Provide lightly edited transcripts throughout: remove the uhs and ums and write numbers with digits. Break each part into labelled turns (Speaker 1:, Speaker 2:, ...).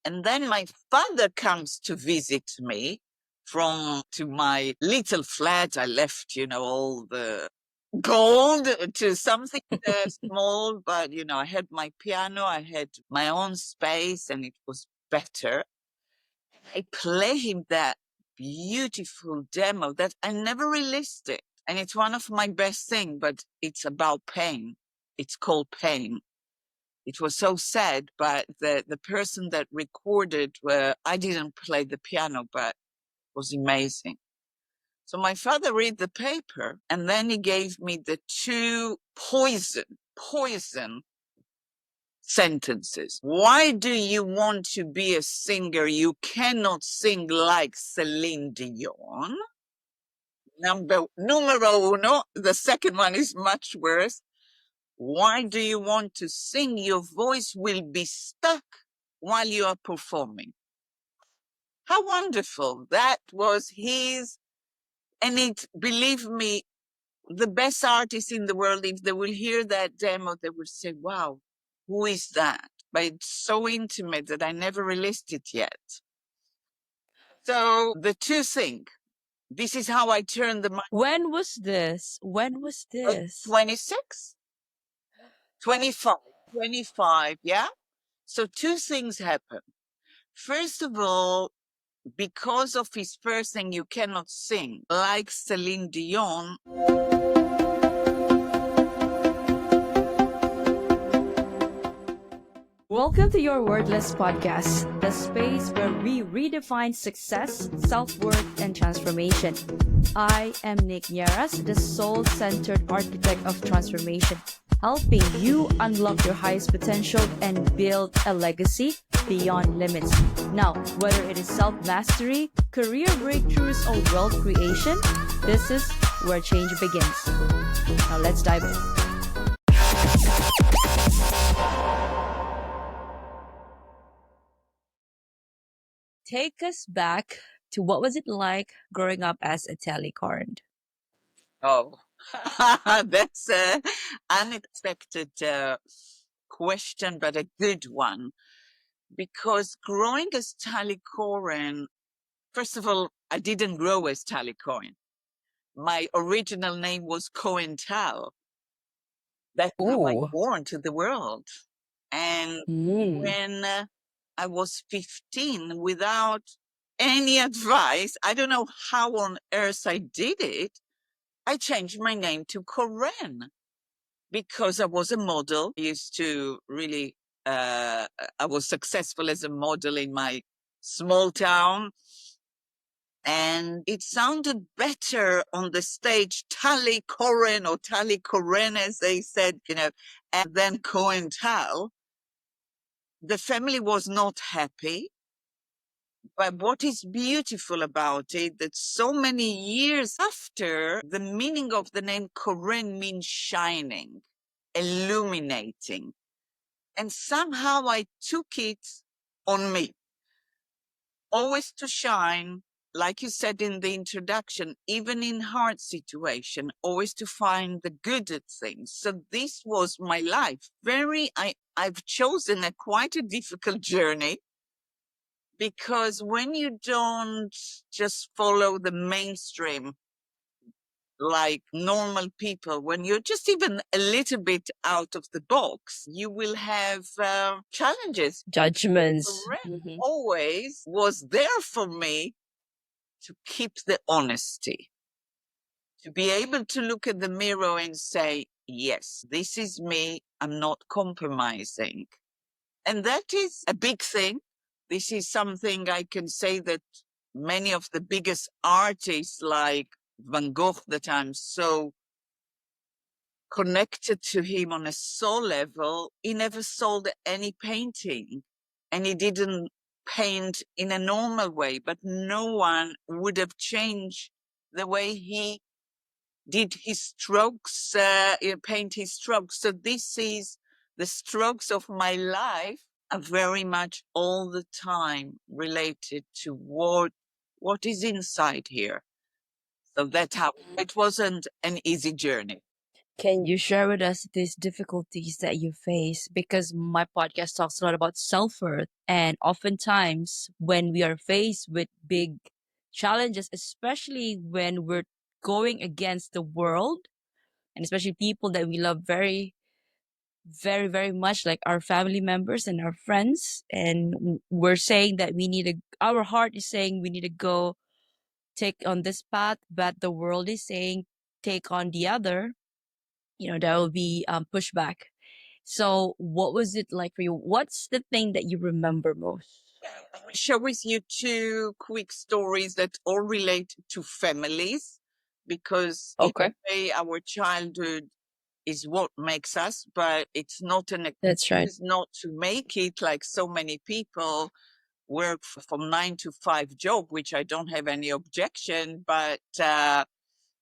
Speaker 1: And then my father comes to visit me to my little flat. I left, all the gold to something small, but, I had my piano, I had my own space, and it was better. I play him that beautiful demo that I never released it. And it's one of my best things, but it's about pain. It's called Pain. It was so sad, but the person that recorded, I didn't play the piano, but it was amazing. So my father read the paper, and then he gave me the two poison sentences. Why do you want to be a singer? You cannot sing like Celine Dion. Numero uno. The second one is much worse. Why do you want to sing? Your voice will be stuck while you are performing. How wonderful. That was his, and believe me, the best artists in the world, if they will hear that demo, they will say, wow, who is that? But it's so intimate that I never released it yet. So the two things, this is how I turned the mic.
Speaker 2: When was this?
Speaker 1: 26? 25, yeah? So two things happened. First of all, because of his first thing, you cannot sing like Celine Dion.
Speaker 2: Welcome to Your Wordless Podcast, the space where we redefine success, self-worth, and transformation. I am Nick Nieras, the soul-centered architect of transformation, helping you unlock your highest potential and build a legacy beyond limits. Now, whether it is self-mastery, career breakthroughs, or wealth creation, this is where change begins. Now let's dive in. Take us back to what was it like growing up as a Tali, Koren?
Speaker 1: Oh, that's an unexpected question, but a good one. Because growing as Tali Koren, first of all, I didn't grow as Tali Koren. My original name was Koren Tal. That's how I was born to the world. And when I was 15, without any advice, I don't know how on earth I did it, I changed my name to Koren because I was a model. I used to really, I was successful as a model in my small town. And it sounded better on the stage, Tali Koren or Tali Koren, as they said, and then Koren Tal. The family was not happy. But what is beautiful about it, that so many years after, the meaning of the name Koren means shining, illuminating. And somehow I took it on me, always to shine, like you said in the introduction, even in hard situation, always to find the good at things. So this was my life. I've chosen quite a difficult journey, because when you don't just follow the mainstream like normal people, when you're just even a little bit out of the box, you will have challenges.
Speaker 2: Judgments.
Speaker 1: Always was there for me to keep the honesty, to be able to look at the mirror and say, yes, this is me. I'm not compromising. And that is a big thing. This is something I can say that many of the biggest artists like Van Gogh, that I'm so connected to him on a soul level, he never sold any painting, and he didn't paint in a normal way, but no one would have changed the way he did his strokes, paint his strokes. So this is the strokes of my life are very much all the time related to what is inside here. So that's how it wasn't an easy journey.
Speaker 2: Can you share with us these difficulties that you face? Because my podcast talks a lot about self worth. And oftentimes, when we are faced with big challenges, especially when we're going against the world, and especially people that we love very, very, very much, like our family members and our friends, and we're saying that our heart is saying we need to go take on this path, but the world is saying take on the other, there will be pushback. So, what was it like for you? What's the thing that you remember most?
Speaker 1: I will share with you two quick stories that all relate to families, because in a
Speaker 2: Okay,
Speaker 1: way our childhood is what makes us, but it's not an
Speaker 2: that's right.
Speaker 1: excuse not to make it, like so many people work from 9 to 5 job, which I don't have any objection, but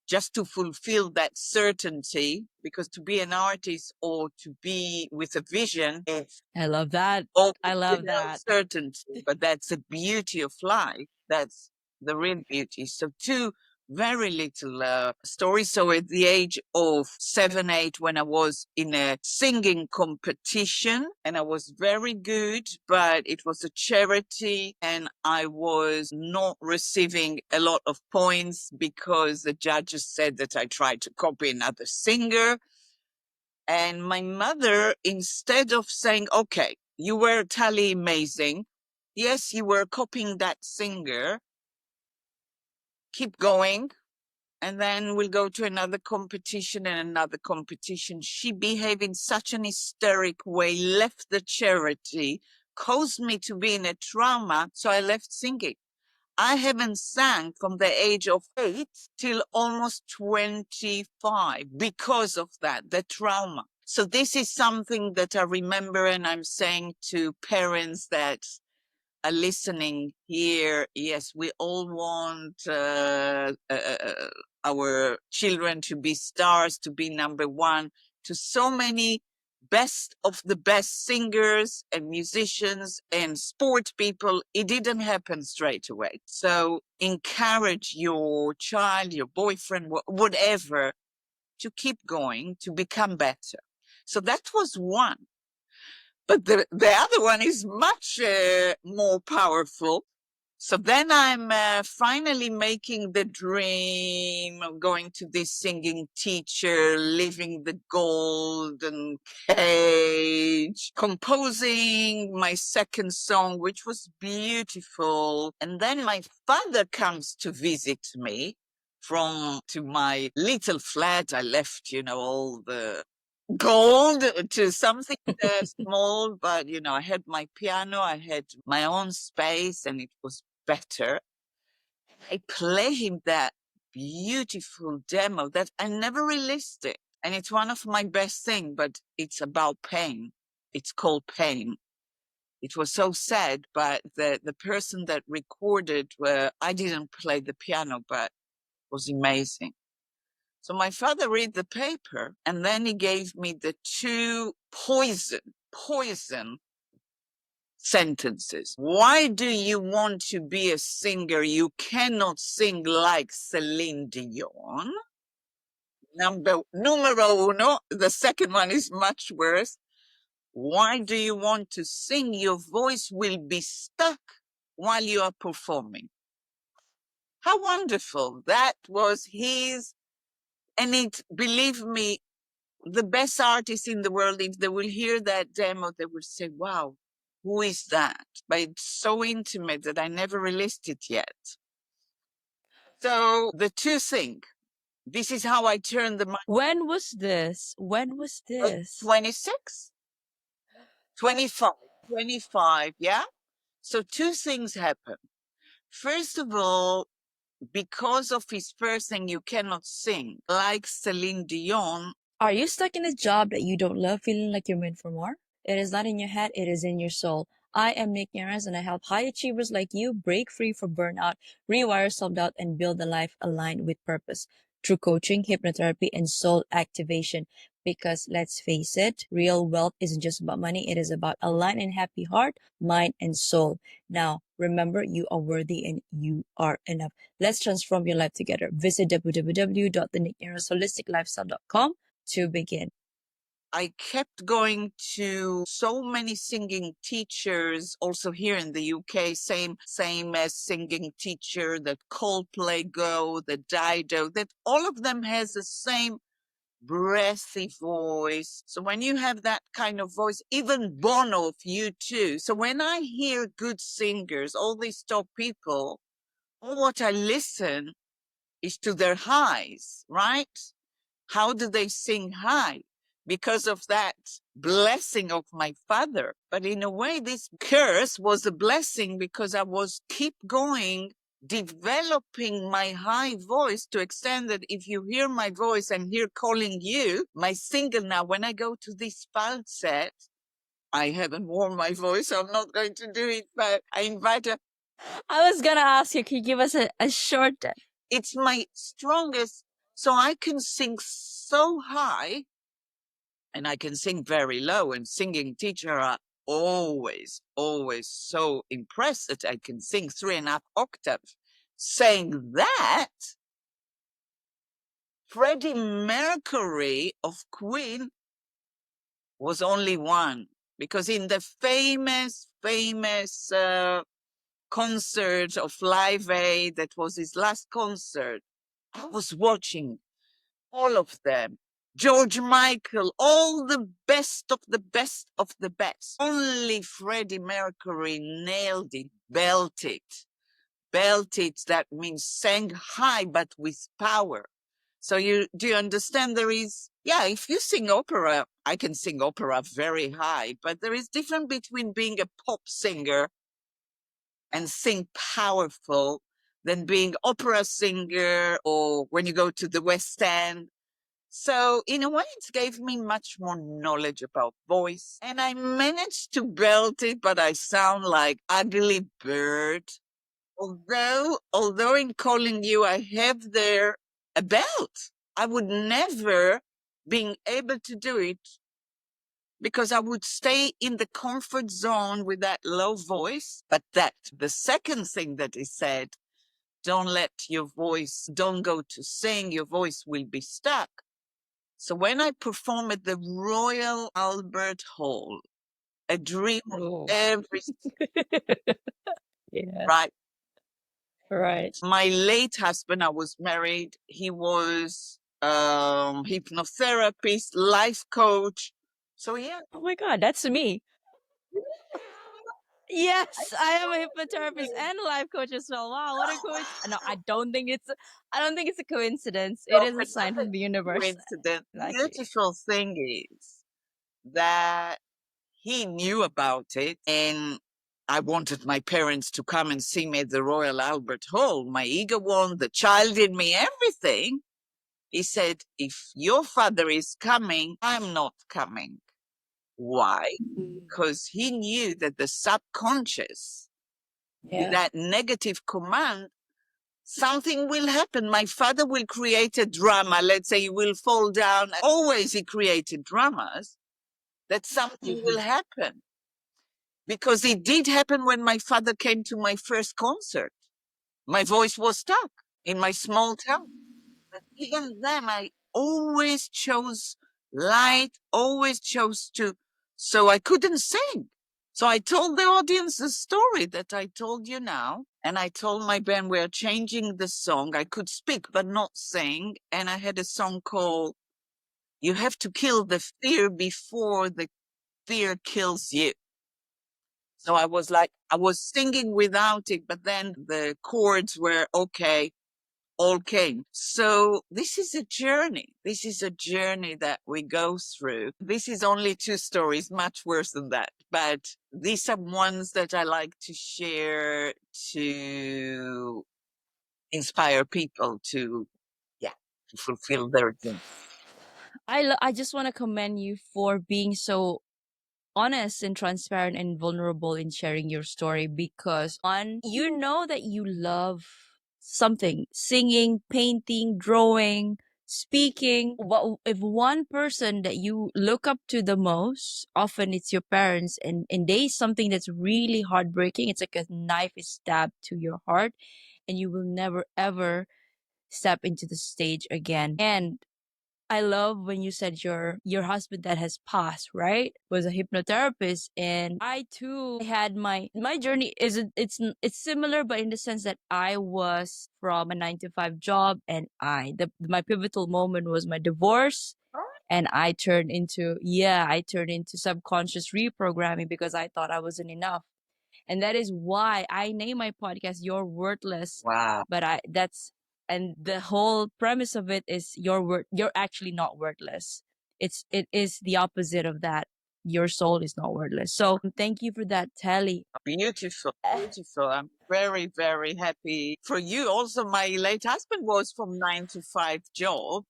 Speaker 1: just to fulfill that certainty, because to be an artist or to be with a vision, it's
Speaker 2: I love that.
Speaker 1: always
Speaker 2: I love that.
Speaker 1: uncertainty, but that's the beauty of life. That's the real beauty. So two very little stories. So at the age of 7, 8, when I was in a singing competition and I was very good, but it was a charity and I was not receiving a lot of points because the judges said that I tried to copy another singer. And my mother, instead of saying, okay, you were Tali amazing. Yes, you were copying that singer. Keep going. And then we'll go to another competition and another competition. She behaved in such an hysteric way, left the charity, caused me to be in a trauma. So I left singing. I haven't sang from the age of 8 till almost 25 because of that, the trauma. So this is something that I remember, and I'm saying to parents that are listening here. Yes, we all want our children to be stars, to be number one, to so many best of the best singers and musicians and sport people. It didn't happen straight away. So encourage your child, your boyfriend, whatever, to keep going, to become better. So that was one. But the other one is much more powerful. So then I'm finally making the dream of going to this singing teacher, living the golden cage, composing my second song, which was beautiful. And then my father comes to visit me to my little flat. I left, all the gold to something small, but I had my piano, I had my own space, and it was better. I play him that beautiful demo that I never released it. And it's one of my best things, but it's about pain. It's called Pain. It was so sad, but the person that recorded, I didn't play the piano, but it was amazing. So my father read the paper and then he gave me the two poison sentences. Why do you want to be a singer? You cannot sing like Celine Dion. Numero uno. The second one is much worse. Why do you want to sing? Your voice will be stuck while you are performing. How wonderful. That was his, and believe me, the best artists in the world, if they will hear that demo, they will say, wow, who is that? But it's so intimate that I never released it yet. So the two things, this is how I turned the mind.
Speaker 2: When was this? When was this?
Speaker 1: 26, 25, 25, yeah? So two things happen. First of all, because of his first thing, you cannot sing like Celine Dion.
Speaker 2: Are you stuck in a job that you don't love, feeling like you're meant for more? It is not in your head, it is in your soul. I am Nick Yaras and I help high achievers like you break free from burnout, rewire self-doubt, and build a life aligned with purpose through coaching, hypnotherapy, and soul activation. Because let's face it, real wealth isn't just about money, it is about a aligned and happy heart, mind, and soul. Now, remember, you are worthy and you are enough. Let's transform your life together. Visit www.thenickyaras.holisticlifestyle.com to begin?
Speaker 1: I kept going to so many singing teachers, also here in the UK, same as singing teacher that Coldplay go, the Dido, that all of them has the same breathy voice. So when you have that kind of voice, even Bono of U2. So when I hear good singers, all these top people, all what I listen is to their highs, right? How do they sing high? Because of that blessing of my father. But in a way, this curse was a blessing because I was keep going, developing my high voice to extend that if you hear my voice, I'm here calling you, my single now, when I go to this falset, I haven't worn my voice, so I'm not going to do it, but I invite her.
Speaker 2: I was gonna ask you, can you give us a short?
Speaker 1: It's my strongest, so I can sing so high and I can sing very low, and singing teacher are always so impressed that I can sing 3.5 octaves. Saying that, Freddie Mercury of Queen was only one, because in the famous concert of Live Aid, that was his last concert, I was watching all of them. George Michael, all the best of the best of the best. Only Freddie Mercury nailed it, belted. Belted, that means sang high but with power. So do you understand there is, yeah, if you sing opera, I can sing opera very high, but there is difference between being a pop singer and sing powerful than being opera singer or when you go to the West End. So in a way, it gave me much more knowledge about voice, and I managed to belt it, but I sound like ugly bird. Although in calling you, I have there a belt. I would never being able to do it because I would stay in the comfort zone with that low voice. But that the second thing that is said, don't let your voice, don't go to sing, your voice will be stuck. So when I perform at the Royal Albert Hall, a dream of
Speaker 2: Oh.
Speaker 1: every
Speaker 2: Yeah.
Speaker 1: right.
Speaker 2: Right.
Speaker 1: My late husband, I was married. He was hypnotherapist, life coach. So yeah.
Speaker 2: Oh my God, that's me. Yes, I am a hypnotherapist and a life coach as well. Wow, what a coincidence! No, I don't think it's a coincidence. It is a sign from the universe.
Speaker 1: Coincidence.
Speaker 2: Exactly.
Speaker 1: Beautiful thing is that he knew about it, and I wanted my parents to come and see me at the Royal Albert Hall. My ego won, the child in me, everything. He said, if your father is coming, I'm not coming. Why? Because he knew that the subconscious, with that negative command, something will happen. My father will create a drama. Let's say he will fall down. Always he created dramas that something will happen. Because it did happen when my father came to my first concert. My voice was stuck in my small town. But even then, I always chose light, always chose to, so I couldn't sing. So I told the audience the story that I told you now. And I told my band we're changing the song. I could speak, but not sing. And I had a song called You Have to Kill the Fear Before the Fear Kills You. So I was like, I was singing without it, but then the chords were okay, all came. So this is a journey. This is a journey that we go through. This is only 2 stories, much worse than that. But these are ones that I like to share to inspire people to, yeah, to fulfill their dreams.
Speaker 2: I just want to commend you for being so honest and transparent and vulnerable in sharing your story because on you know that you love something, singing, painting, drawing, speaking. But if one person that you look up to the most, often it's your parents, and they something that's really heartbreaking. It's like a knife is stabbed to your heart, and you will never ever step into the stage again. And I love when you said your husband that has passed, right? Was a hypnotherapist, and I too had my journey isn't it's similar, but in the sense that I was from a 9 to 5 job, and my pivotal moment was my divorce, and I turned into subconscious reprogramming because I thought I wasn't enough. And that is why I name my podcast You're Worthless.
Speaker 1: Wow.
Speaker 2: But I that's and the whole premise of it is you're actually not worthless. It is the opposite of that. Your soul is not worthless. So thank you for that, Tally.
Speaker 1: Beautiful, beautiful. I'm very, very happy for you. Also, my late husband was from 9 to 5 job,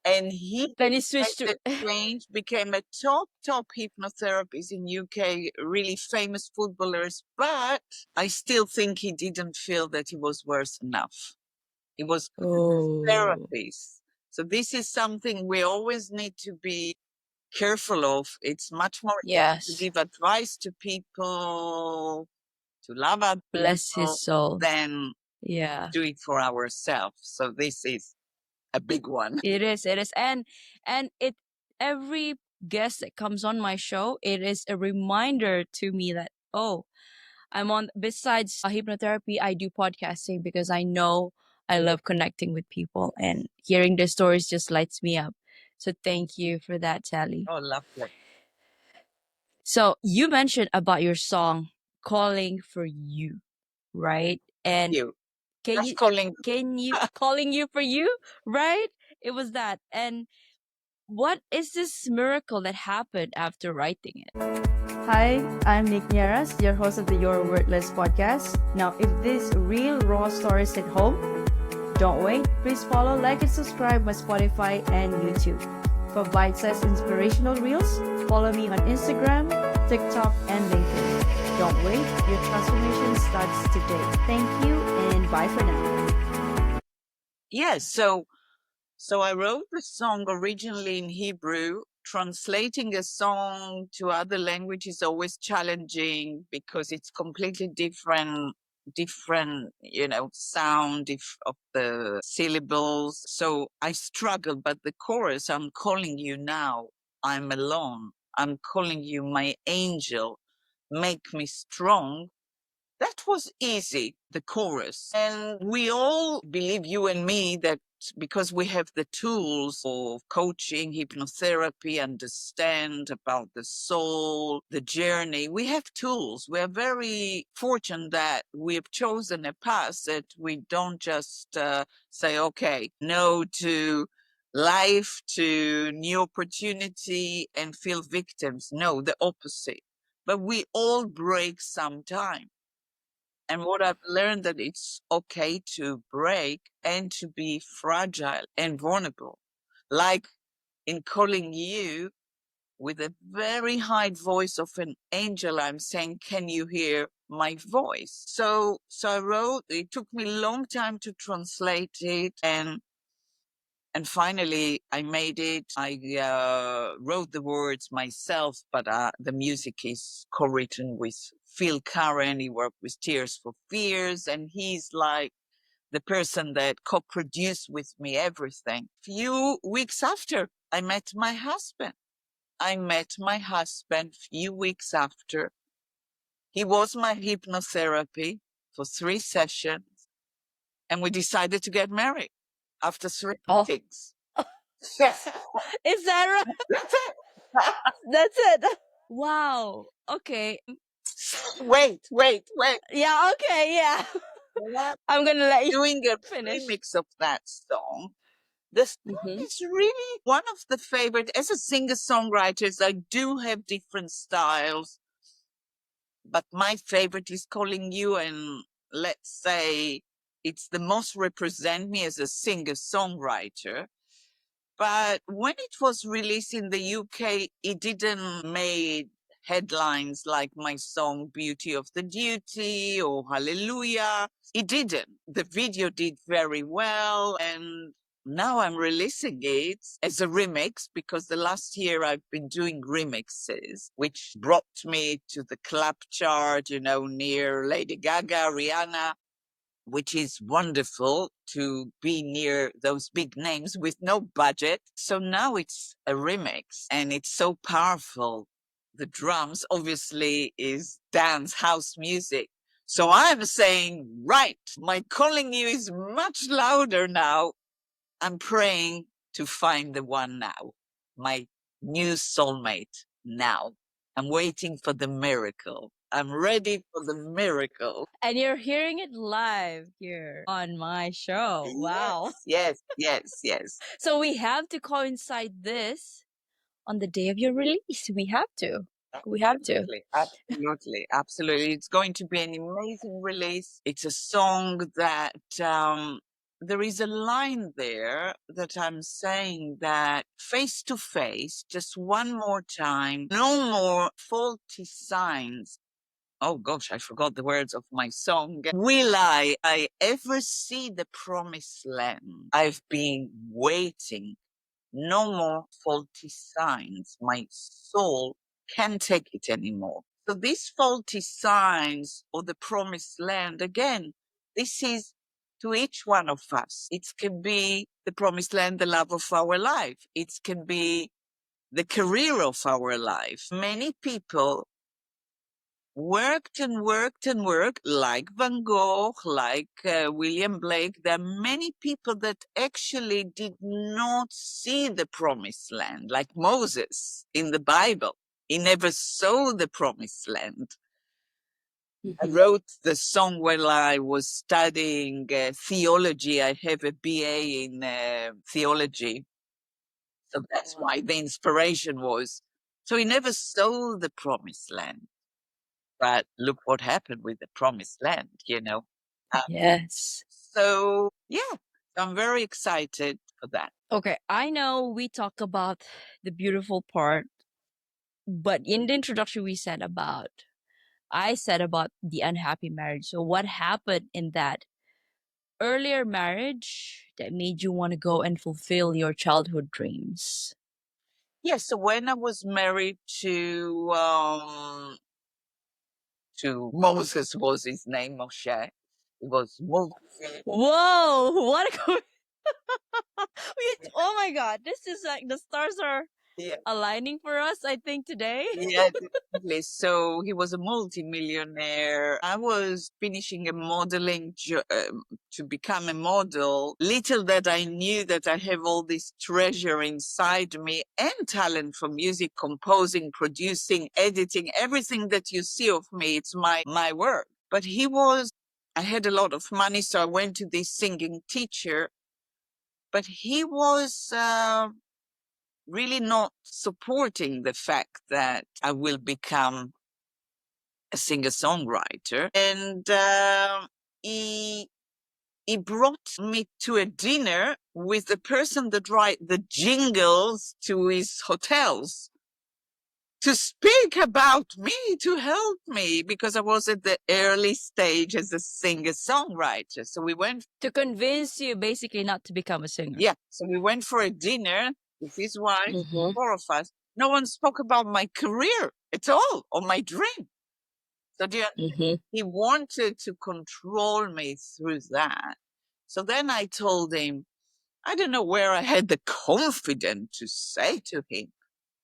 Speaker 1: and he
Speaker 2: Then you
Speaker 1: made
Speaker 2: switch to
Speaker 1: the change, became a top hypnotherapist in UK, really famous footballers. But I still think he didn't feel that he was worth enough. He was good as a
Speaker 2: oh
Speaker 1: therapist. So this is something we always need to be careful of. It's much more easy to
Speaker 2: yes,
Speaker 1: give advice to people, to love other
Speaker 2: bless his
Speaker 1: people,
Speaker 2: soul.
Speaker 1: than
Speaker 2: Yeah,
Speaker 1: do it for ourselves. So this is a big one.
Speaker 2: it is, and it every guest that comes on my show, it is a reminder to me that I'm on, besides hypnotherapy, I do podcasting because I know I love connecting with people, and hearing their stories just lights me up. So thank you for that, Tally.
Speaker 1: Oh, lovely.
Speaker 2: So you mentioned about your song Calling for You, right? And
Speaker 1: You.
Speaker 2: can
Speaker 1: Just
Speaker 2: you
Speaker 1: calling.
Speaker 2: can you calling you for you, right? It was that. And what is this miracle that happened after writing it? Hi, I'm Nick Nieras, your host of the Your Worthless podcast. Now, if these real raw stories hit home, don't wait. Please follow, like, and subscribe my Spotify and YouTube. For bite-sized inspirational reels, follow me on Instagram, TikTok, and LinkedIn. Don't wait. Your transformation starts today. Thank you, and bye for now.
Speaker 1: Yes. So I wrote the song originally in Hebrew. Translating a song to other language is always challenging because it's completely different, sound of the syllables. So I struggle, but the chorus, I'm calling you now, I'm alone. I'm calling you my angel, make me strong. That was easy, the chorus. And we all believe, you and me, that because we have the tools of coaching, hypnotherapy, understand about the soul, the journey, we have tools. We are very fortunate that we have chosen a path that we don't just say, okay, no to life, to new opportunity and feel victims. No, the opposite. But we all break sometime. And what I've learned that it's okay to break and to be fragile and vulnerable. Like in calling you with a very high voice of an angel, I'm saying, can you hear my voice? So I wrote, it took me a long time to translate it, and finally I made it. I wrote the words myself, but the music is co-written with Phil Koren. He worked with Tears for Fears, and he's like the person that co-produced with me everything. Few weeks after I met my husband. I met my husband few weeks after. He was my hypnotherapy for 3 sessions, and we decided to get married after three
Speaker 2: Oh,
Speaker 1: meetings.
Speaker 2: is that right?
Speaker 1: That's it.
Speaker 2: That's it. Wow. Okay.
Speaker 1: Wait.
Speaker 2: Yeah. Okay. Yeah.
Speaker 1: We're
Speaker 2: I'm gonna let you
Speaker 1: doing a
Speaker 2: finish.
Speaker 1: remix of that song. The song
Speaker 2: Mm-hmm.
Speaker 1: is really one of the favorite. As a singer-songwriter, I do have different styles, but my favorite is Calling You, and let's say it's the most represent me as a singer-songwriter. But when it was released in the UK, it didn't make headlines like my song Beauty of the Duty or Hallelujah. It didn't. The video did very well, and now I'm releasing it as a remix because the last year I've been doing remixes, which brought me to the club chart, near Lady Gaga, Rihanna. which is wonderful to be near those big names with no budget. So now it's a remix and it's so powerful. The drums obviously is dance house music. So I'm saying, right, my calling you is much louder now. I'm praying to find the one now, my new soulmate now. I'm waiting for the miracle. I'm ready for the miracle.
Speaker 2: And you're hearing it live here on my show. Wow.
Speaker 1: Yes, yes, yes.
Speaker 2: So we have to coincide this on the day of your release. We have to. We have to.
Speaker 1: Absolutely, absolutely. It's going to be an amazing release. It's a song that there is a line there that I'm saying that face to face, just one more time, no more faulty signs. Oh gosh, I forgot the words of my song. Will I ever see the promised land? I've been waiting. No more faulty signs. My soul can't take it anymore. So these faulty signs or the promised land, again, this is to each one of us. It can be the promised land, the love of our life. It can be the career of our life. Many people worked and worked and worked, like Van Gogh, like William Blake. There are many people that actually did not see the promised land, like Moses in the Bible. He never saw the promised land. I wrote the song while I was studying theology. I have a BA in theology. So that's why the inspiration was. So he never saw the promised land. But look what happened with the promised land, you know.
Speaker 2: Yes.
Speaker 1: So, yeah, I'm very excited for that.
Speaker 2: Okay, I know we talk about the beautiful part, but in the introduction I said about the unhappy marriage. So what happened in that earlier marriage that made you want to go and fulfill your childhood dreams?
Speaker 1: Yeah, so when I was married to Moses was his name, Moshe. It was Moses.
Speaker 2: Whoa, what a oh my god, this is like the stars are
Speaker 1: Yeah.
Speaker 2: aligning for us, I think, today.
Speaker 1: Yeah, definitely. So he was a multimillionaire. I was finishing a modeling to become a model. Little that I knew that I have all this treasure inside me and talent for music, composing, producing, editing, everything that you see of me. It's my work. But I had a lot of money, so I went to this singing teacher. But he was really not supporting the fact that I will become a singer-songwriter. And he brought me to a dinner with the person that write the jingles to his hotels to speak about me, to help me, because I was at the early stage as a singer-songwriter. So we went
Speaker 2: To convince you basically not to become a singer.
Speaker 1: Yeah. So we went for a dinner with his wife,
Speaker 2: Mhm.
Speaker 1: 4 of us. No one spoke about my career at all or my dream. So he wanted to control me through that. So then I told him, I don't know where I had the confidence to say to him,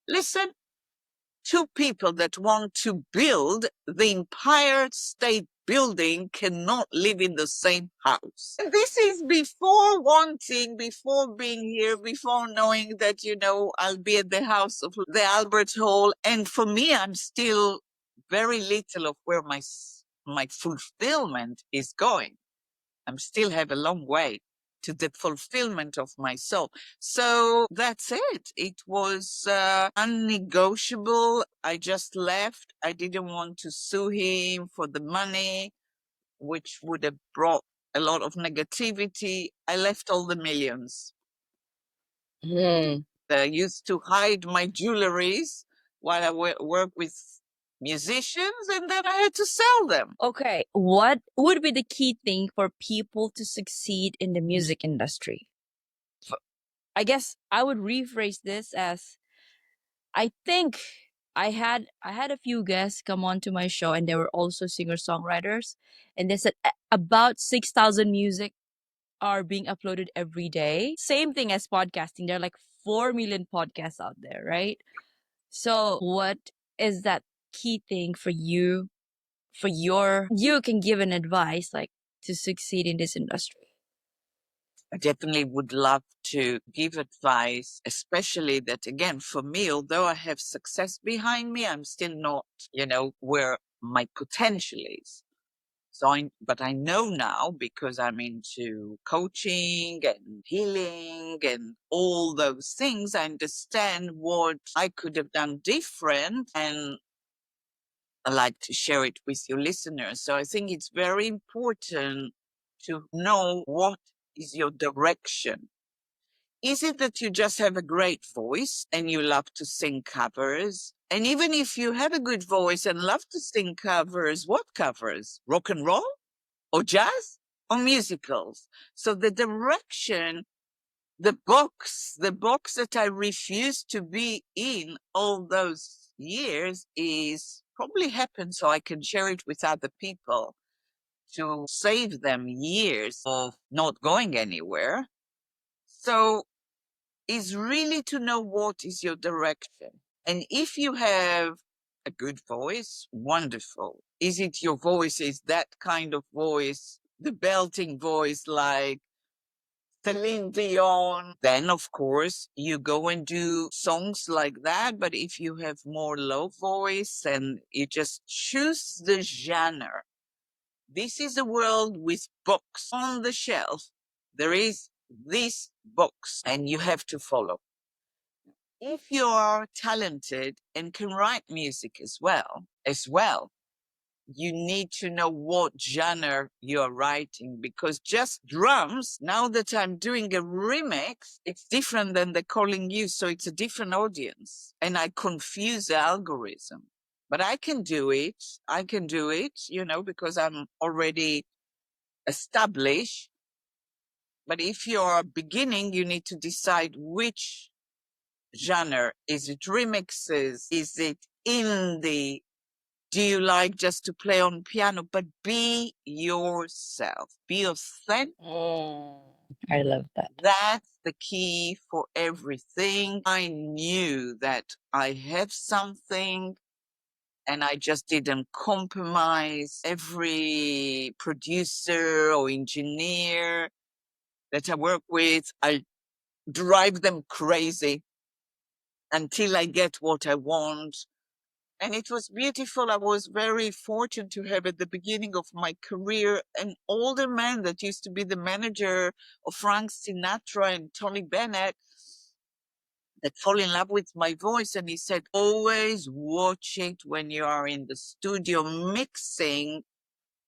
Speaker 1: listen, two people that want to build the Empire State Building cannot live in the same house. And this is before being here, before knowing that, I'll be at the house of the Albert Hall. And for me, I'm still very little of where my fulfillment is going. I still have a long way to the fulfillment of my soul. So that's it. It was unnegotiable. I just left. I didn't want to sue him for the money, which would have brought a lot of negativity. I left all the millions. I used to hide my jewelries while I work with musicians, and then I had to sell them.
Speaker 2: Okay, what would be the key thing for people to succeed in the music industry? I guess I would rephrase this as I think I had a few guests come on to my show, and they were also singer-songwriters, and they said about 6,000 music are being uploaded every day. Same thing as podcasting. There are like 4 million podcasts out there, right? So, what is that key thing for you, you can give an advice like to succeed in this industry?
Speaker 1: I definitely would love to give advice, especially that, again, for me, although I have success behind me, I'm still not, where my potential is. But I know now because I'm into coaching and healing and all those things. I understand what I could have done different, and I like to share it with your listeners. So I think it's very important to know what is your direction. Is it that you just have a great voice and you love to sing covers? And even if you have a good voice and love to sing covers, what covers? Rock and roll or jazz or musicals? So the direction, the box that I refused to be in all those years is probably happened so I can share it with other people to save them years of not going anywhere. So is really to know what is your direction. And if you have a good voice, wonderful. Is it your voice? Is that kind of voice, the belting voice like Celine Dion? Then, of course, you go and do songs like that. But if you have more low voice and you just choose the genre, this is a world with books on the shelf. There is this books and you have to follow. If you are talented and can write music as well, you need to know what genre you're writing, because just drums, now that I'm doing a remix, it's different than the calling you. So it's a different audience and I confuse the algorithm, but I can do it. Because I'm already established. But if you're beginning, you need to decide which genre. Is it remixes? Is it indie? Do you like just to play on piano? But be yourself. Be authentic.
Speaker 2: I love that.
Speaker 1: That's the key for everything. I knew that I have something and I just didn't compromise. Every producer or engineer that I work with, I drive them crazy until I get what I want. And it was beautiful. I was very fortunate to have at the beginning of my career an older man that used to be the manager of Frank Sinatra and Tony Bennett that fall in love with my voice. And he said, always watch it when you are in the studio mixing,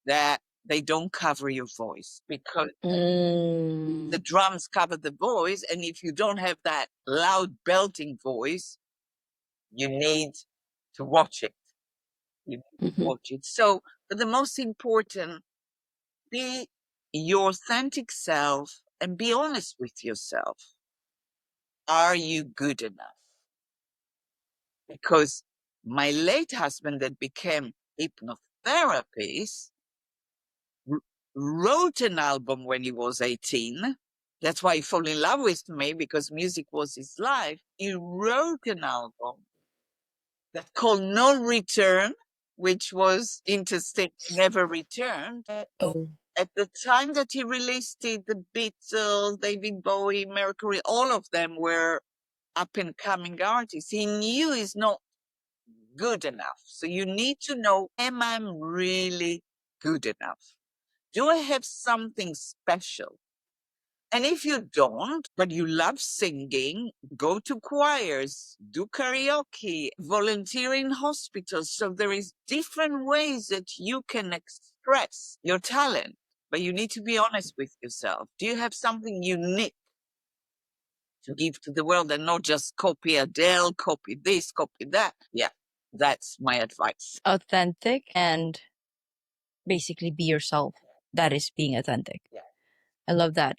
Speaker 1: that they don't cover your voice, because the drums cover the voice. And if you don't have that loud belting voice, you need to watch it. You need to watch it. So, but the most important, be your authentic self and be honest with yourself. Are you good enough? Because my late husband that became hypnotherapist wrote an album when he was 18. That's why he fell in love with me, because music was his life. He wrote an album that called No Return, which was interesting, never returned.
Speaker 2: Oh.
Speaker 1: At the time that he released it, the Beatles, David Bowie, Mercury, all of them were up and coming artists. He knew he's not good enough. So you need to know, am I really good enough? Do I have something special? And if you don't, but you love singing, go to choirs, do karaoke, volunteer in hospitals. So there is different ways that you can express your talent, but you need to be honest with yourself. Do you have something unique to give to the world and not just copy Adele, copy this, copy that? Yeah, that's my advice.
Speaker 2: Authentic and basically be yourself. That is being authentic.
Speaker 1: Yeah.
Speaker 2: I love that.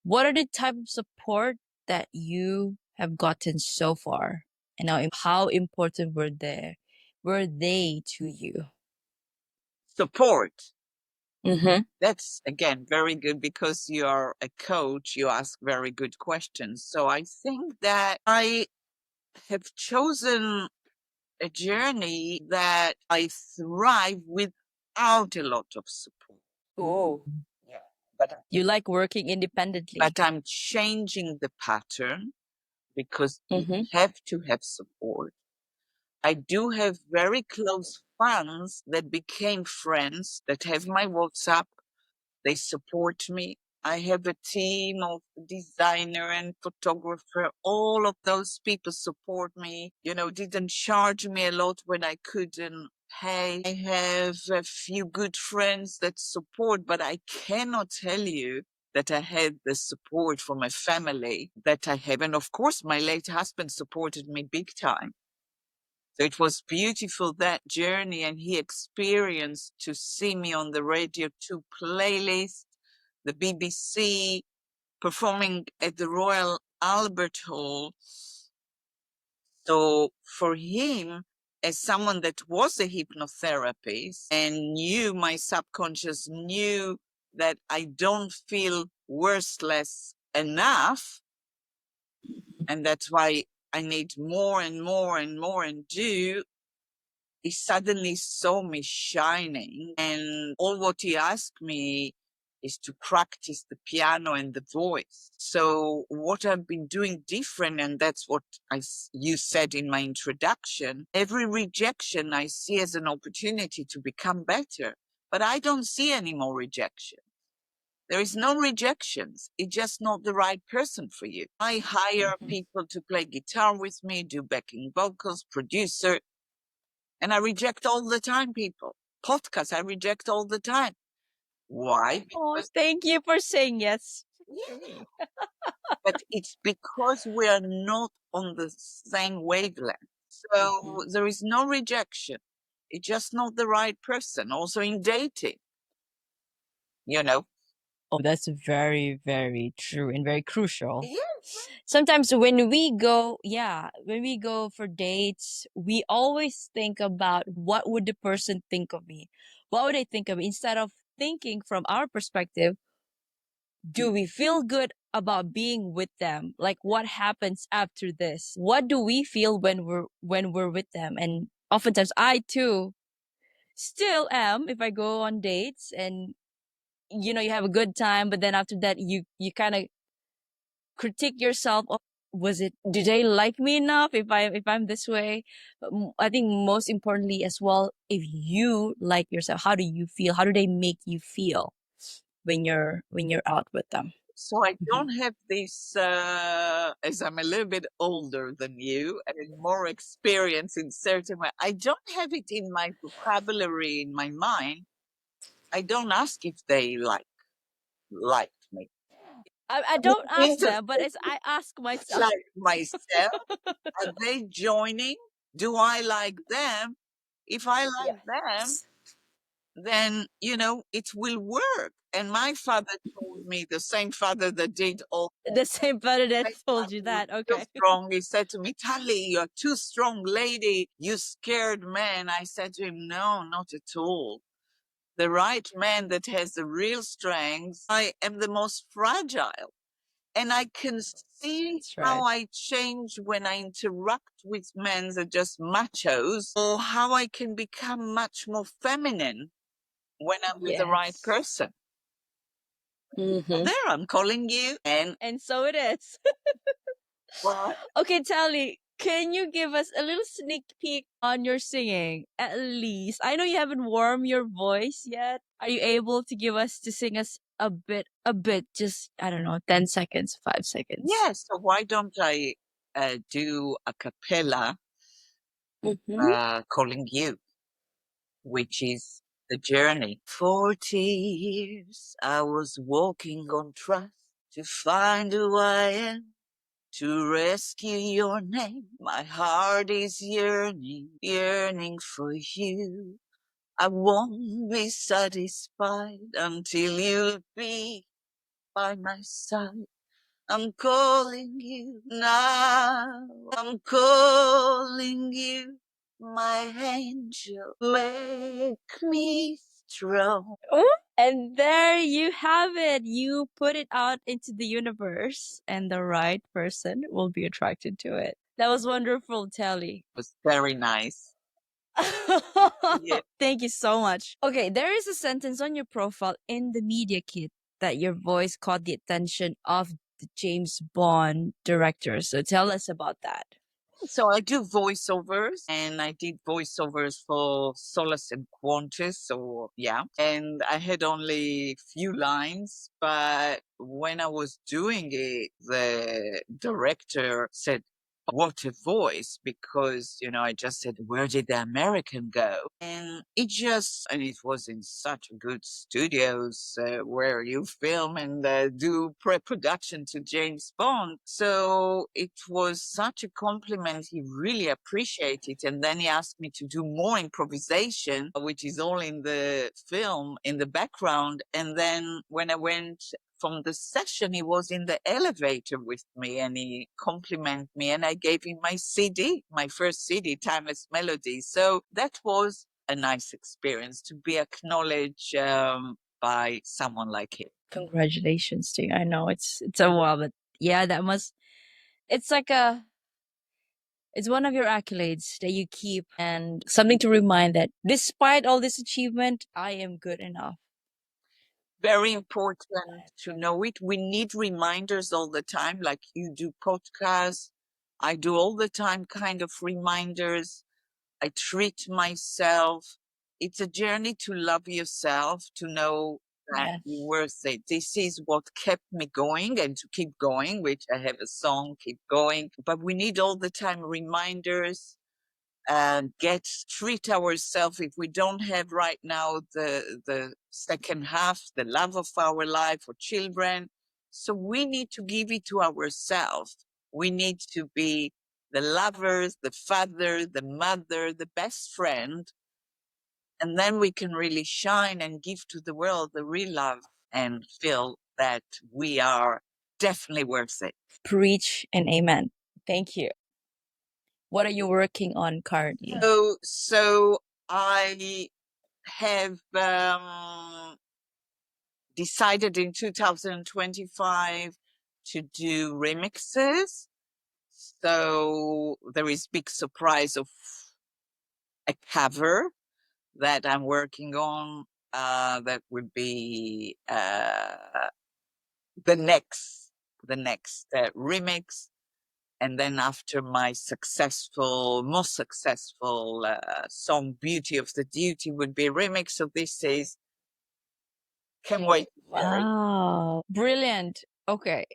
Speaker 2: What are the type of support that you have gotten so far And now, how important were they to you?
Speaker 1: Support.
Speaker 2: Mm-hmm.
Speaker 1: That's again very good because you're a coach, you ask very good questions. So I think that I have chosen a journey that I thrive without a lot of support.
Speaker 2: Oh,
Speaker 1: Yeah. But
Speaker 2: you like working independently.
Speaker 1: but I'm changing the pattern because you
Speaker 2: Mm-hmm.
Speaker 1: have to have support. I do have very close friends that became friends that have my WhatsApp. They support me. I have a team of designer and photographer. All of those people support me. Didn't charge me a lot when I couldn't pay. I have a few good friends that support, but I cannot tell you that I had the support from my family that I have. And of course, my late husband supported me big time. So it was beautiful, that journey, and he experienced to see me on the Radio 2 playlist, the BBC, performing at the Royal Albert Hall. So for him, as someone that was a hypnotherapist and knew my subconscious, knew that I don't feel worthless enough, and that's why I need more and more and more and do. He suddenly saw me shining, and all what he asked me is to practice the piano and the voice. So what I've been doing different, and that's what you said in my introduction, every rejection I see as an opportunity to become better, but I don't see any more rejection. There is no rejections. It's just not the right person for you. I hire people to play guitar with me, do backing vocals, producer, and I reject all the time, people. Podcasts, I reject all the time. Why?
Speaker 2: Oh, thank you for saying yes.
Speaker 1: Yeah. But it's because we are not on the same wavelength. So there is no rejection. It's just not the right person. Also in dating, you know.
Speaker 2: Oh, that's very, very true and very crucial.
Speaker 1: Yes.
Speaker 2: Sometimes when we go for dates, we always think about what would the person think of me? What would they think of me? Instead of thinking from our perspective, do we feel good about being with them? Like what happens after this? What do we feel when we're with them? And oftentimes I too still am if I go on dates and you have a good time, but then after that you kind of critique yourself. Oh, was it, do they like me enough if I'm this way? But I think most importantly as well, if you like yourself, how do you feel? How do they make you feel when you're out with them?
Speaker 1: So I don't have this, as I'm a little bit older than you and more experience in certain way. I don't have it in my vocabulary, in my mind. I don't ask if they liked me.
Speaker 2: I
Speaker 1: I
Speaker 2: don't ask
Speaker 1: need
Speaker 2: them, but as I ask myself.
Speaker 1: like myself. Are they joining? Do I like them? If I like them,
Speaker 2: Yes.
Speaker 1: then it will work. And my father told me, the same father that did all
Speaker 2: The same father that
Speaker 1: my
Speaker 2: told
Speaker 1: father
Speaker 2: you
Speaker 1: was
Speaker 2: that.
Speaker 1: so
Speaker 2: Okay.
Speaker 1: strong. He said to me, Tali, you're too strong, lady. You scared man. I said to him, no, not at all. The right man that has the real strength, I am the most fragile. And I can see
Speaker 2: That's
Speaker 1: how
Speaker 2: right.
Speaker 1: I change when I interact with men that are just machos, or how I can become much more feminine when I'm with the right
Speaker 2: Yes.
Speaker 1: person.
Speaker 2: Mm-hmm.
Speaker 1: There, I'm calling you.
Speaker 2: And so it is.
Speaker 1: What?
Speaker 2: Okay, Tally, can you give us a little sneak peek on your singing? At least. I know you haven't warmed your voice yet. Are you able to give us to sing us a bit, just, I don't know, 10 seconds, 5 seconds?
Speaker 1: Yes, so why don't I do a cappella
Speaker 2: Mm-hmm.
Speaker 1: calling you, which is the journey. 40 years I was walking on trust to find who I am, to rescue your name. My heart is yearning, yearning for you. I won't be satisfied until you'll be by my side. I'm calling you now. I'm calling you, my angel. Make me strong.
Speaker 2: Oh, and there you have it. You put it out into the universe, and the right person will be attracted to it. That was wonderful, Tali.
Speaker 1: It was very nice. Yeah.
Speaker 2: Thank you so much. Okay, there is a sentence on your profile in the media kit that your voice caught the attention of the James Bond director. So tell us about that.
Speaker 1: So I do voiceovers, and I did voiceovers for Solace and Qantas. So yeah, and I had only few lines, but when I was doing it, the director said, "What a voice!" Because I just said, "Where did the American go?" And it was in such good studios where you film and do pre-production to James Bond. So it was such a compliment. He really appreciated it. And then he asked me to do more improvisation, which is all in the film, in the background. And then when I went from the session, he was in the elevator with me and he complimented me, and I gave him my CD, my first CD, Timeless Melodies. So that was a nice experience to be acknowledged by someone like him.
Speaker 2: Congratulations to you. I know it's a while, but yeah, it's like it's one of your accolades that you keep and something to remind that despite all this achievement, I am good enough.
Speaker 1: Very important to know it. We need reminders all the time, like you do podcasts. I do all the time kind of reminders. I treat myself. It's a journey to love yourself, to know that
Speaker 2: Yes.
Speaker 1: you're worth it. This is what kept me going and to keep going, which I have a song, Keep Going. But we need all the time reminders and treat ourselves. If we don't have right now the second half, the love of our life or children, so we need to give it to ourselves. We need to be the lovers, the father, the mother, the best friend, and then we can really shine and give to the world the real love and feel that we are definitely worth it.
Speaker 2: Preach and amen. Thank you. What are you working on currently?
Speaker 1: So I have decided in 2025 to do remixes. So there is big surprise of a cover that I'm working on. That would be the next remix. And then after my most successful song, Beauty of the Duty, would be a remix. So this is, can't wait to share it.
Speaker 2: Wow. Brilliant. Okay.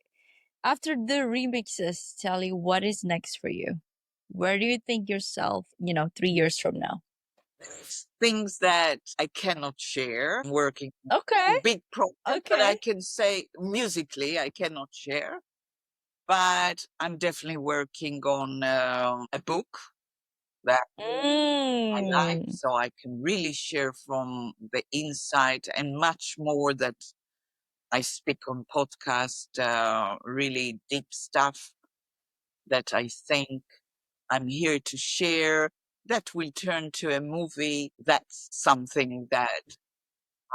Speaker 2: After the remixes, Tally, what is next for you? Where do you think yourself, 3 years from now?
Speaker 1: Things that I cannot share. I'm working
Speaker 2: Okay.
Speaker 1: big project, but I
Speaker 2: Okay.
Speaker 1: can say musically I cannot share. But I'm definitely working on a book that I like,
Speaker 2: Mm.
Speaker 1: so I can really share from the inside and much more that I speak on podcast, really deep stuff that I think I'm here to share. That will turn to a movie. That's something that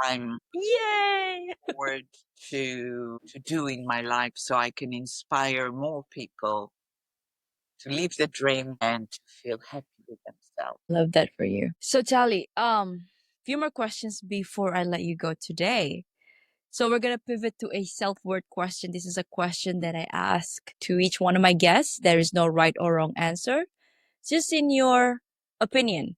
Speaker 1: I'm
Speaker 2: Yay.
Speaker 1: forward to do in my life, so I can inspire more people to live the dream and to feel happy with themselves.
Speaker 2: Love that for you. So Tally, few more questions before I let you go today. So we're gonna pivot to a self-worth question. This is a question that I ask to each one of my guests. There is no right or wrong answer, just in your opinion.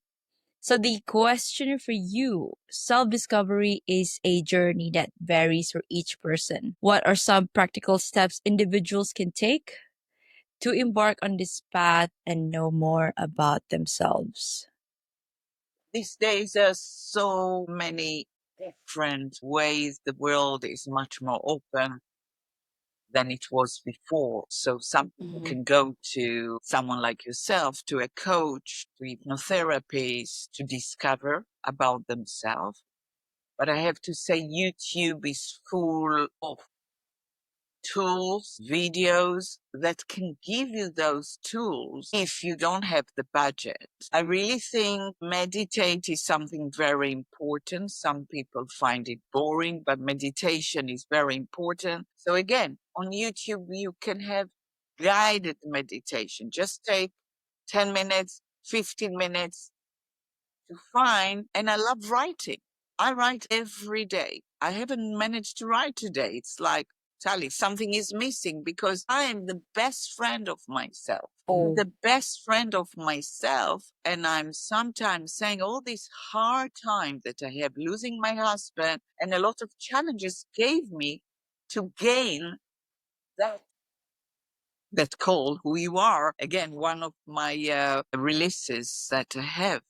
Speaker 2: So the question for you, self-discovery is a journey that varies for each person. What are some practical steps individuals can take to embark on this path and know more about themselves?
Speaker 1: These days, there's so many different ways. The world is much more open than it was before. So some people can go to someone like yourself, to a coach, to hypnotherapies to discover about themselves. But I have to say, YouTube is full of tools, videos that can give you those tools if you don't have the budget. I really think meditate is something very important. Some people find it boring, but meditation is very important. So again, on YouTube, you can have guided meditation. Just take 10 minutes, 15 minutes to find, and I love writing. I write every day. I haven't managed to write today. It's like, Tali, something is missing because I am the best friend of myself.
Speaker 2: Oh.
Speaker 1: The best friend of myself. And I'm sometimes saying all this hard time that I have losing my husband and a lot of challenges gave me to gain that call who you are. Again, one of my releases that I have.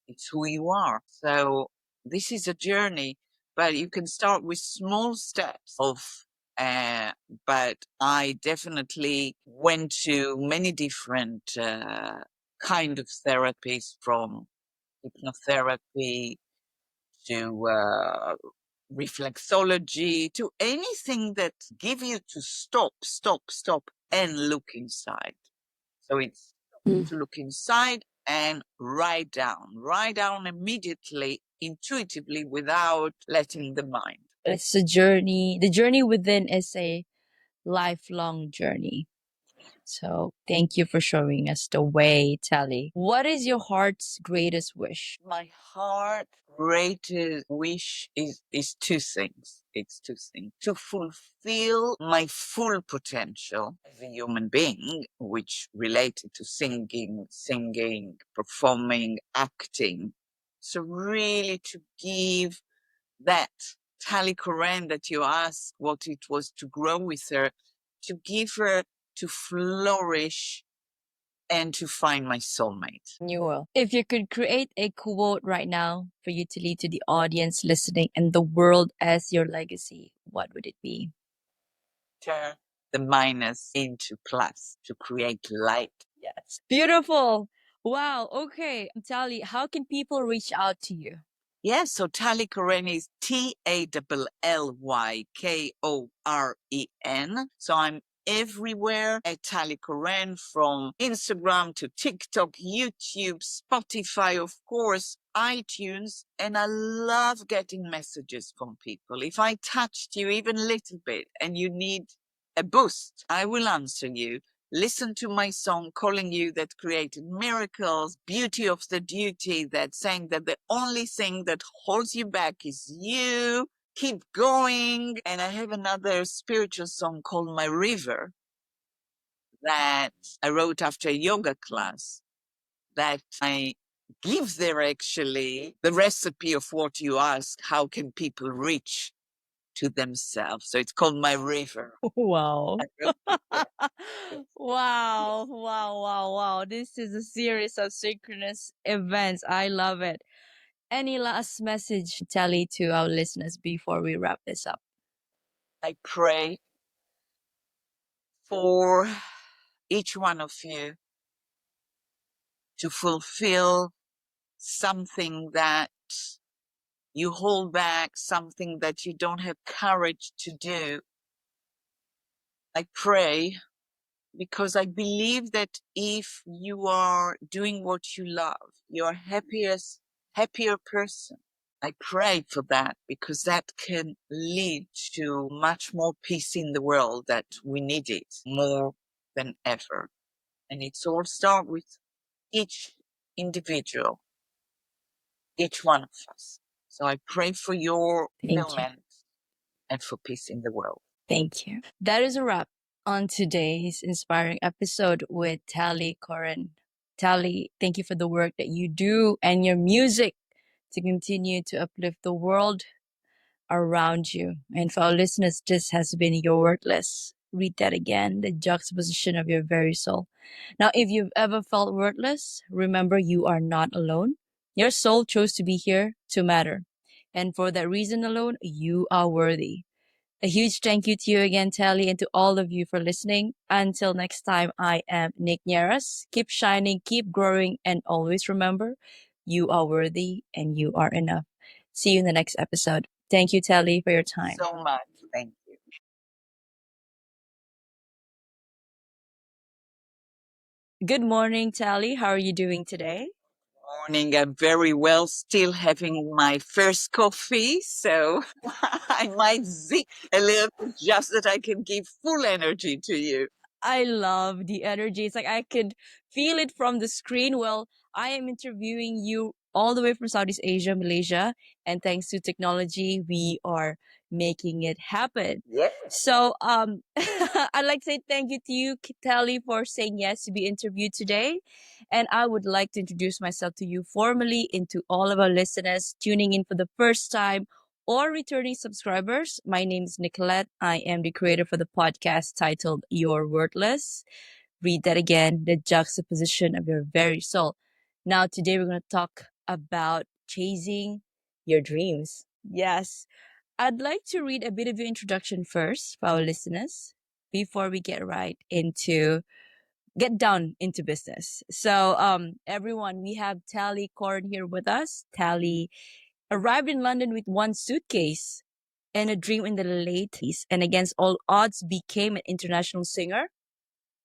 Speaker 1: It's who you are. So this is a journey, but you can start with small steps of, but I definitely went to many different kind of therapies, from hypnotherapy to reflexology to anything that give you to stop and look inside. So it's to look inside and write down immediately, intuitively, without letting the mind.
Speaker 2: It's a journey. The journey within is a lifelong journey. So thank you for showing us the way, Tali. What is your heart's greatest wish?
Speaker 1: My heart greatest wish is two things. It's two things. To fulfill my full potential as a human being, which related to singing, performing, acting. So really to give that Tali Koren that you asked what it was to grow with her, to give her to flourish and to find my soulmate.
Speaker 2: You will. If you could create a quote right now for you to lead to the audience listening and the world as your legacy, what would it be?
Speaker 1: Turn the minus into plus to create light.
Speaker 2: Yes. Beautiful. Wow. Okay. Tali, how can people reach out to you?
Speaker 1: Yes, so Tali Koren is TALLYKOREN. So I'm everywhere at Tali Koren, from Instagram to TikTok, YouTube, Spotify, of course, iTunes. And I love getting messages from people. If I touched you even a little bit and you need a boost, I will answer you. Listen to my song, Calling You, that created miracles, Beauty of the Duty, that saying that the only thing that holds you back is you. Keep going. And I have another spiritual song called My River that I wrote after a yoga class that I give there, actually the recipe of what you ask. How can people reach to themselves? So it's called My River.
Speaker 2: Wow.
Speaker 1: I wrote it there.
Speaker 2: Wow. Wow. This is a series of synchronous events. I love it. Any last message, Tali, to our listeners before we wrap this up?
Speaker 1: I pray for each one of you to fulfill something that you hold back, something that you don't have courage to do. I pray because I believe that if you are doing what you love, you're happier person. I pray for that because that can lead to much more peace in the world, that we need it more than ever. And it's all start with each individual, each one of us. So I pray for your fulfillment and for peace in the world.
Speaker 2: Thank you. That is a wrap on today's inspiring episode with Tali Koren. Tali, thank you for the work that you do and your music to continue to uplift the world around you. And for our listeners, this has been Your Worthless. Read that again, the juxtaposition of your very soul. Now, if you've ever felt worthless, remember you are not alone. Your soul chose to be here to matter. And for that reason alone, you are worthy. A huge thank you to you again, Tali, and to all of you for listening. Until next time, I am Nick Nieras. Keep shining, keep growing, and always remember, you are worthy and you are enough. See you in the next episode. Thank you, Tali, for your time.
Speaker 1: So much. Thank you.
Speaker 2: Good morning, Tali. How are you doing today?
Speaker 1: Morning, I'm very well, still having my first coffee, so I might zig a little bit just that I can give full energy to you.
Speaker 2: I love the energy. It's like I could feel it from the screen. Well, I am interviewing you all the way from Southeast Asia, Malaysia, and thanks to technology, we are making it happen.
Speaker 1: Yes.
Speaker 2: So, I'd like to say thank you to you, Kelly, for saying yes to be interviewed today. And I would like to introduce myself to you formally and to all of our listeners tuning in for the first time or returning subscribers. My name is Nicolette. I am the creator for the podcast titled You're Worthless. Read that again, the juxtaposition of your very soul. Now, today we're going to talk about chasing your dreams. Yes, I'd like to read a bit of your introduction first for our listeners before we get down into business. So, everyone, we have Tali Koren here with us. Tali arrived in London with one suitcase and a dream in the late 80s, and against all odds became an international singer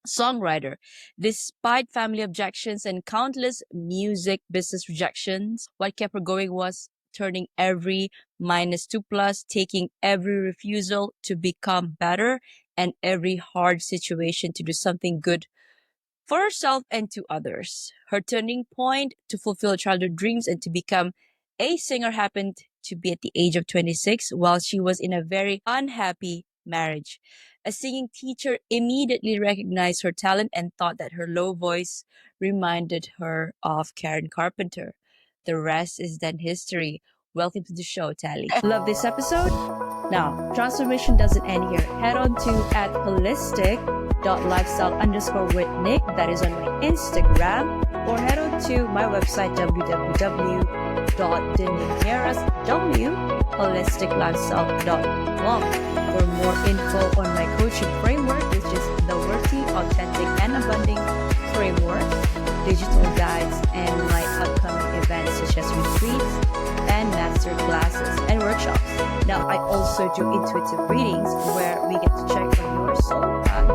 Speaker 2: songwriter. Despite family objections and countless music business rejections, what kept her going was turning every -2 plus, taking every refusal to become better, and every hard situation to do something good for herself and to others. Her turning point to fulfill childhood dreams and to become a singer happened to be at the age of 26 while she was in a very unhappy marriage. A singing teacher immediately recognized her talent and thought that her low voice reminded her of Karen Carpenter. The rest is then history. Welcome to the show, Tali. Love this episode? Now, transformation doesn't end here. Head on to at holistic.lifestyle_with_Nick. That is on my Instagram. Or head on to my website, www.denigneras.holisticlifestyle.com for more info on my coaching framework, which is the Worthy, Authentic, and Abundant Framework, digital guides, and my upcoming events such as retreats and master classes and workshops. Now, I also do intuitive readings where we get to check on your soul path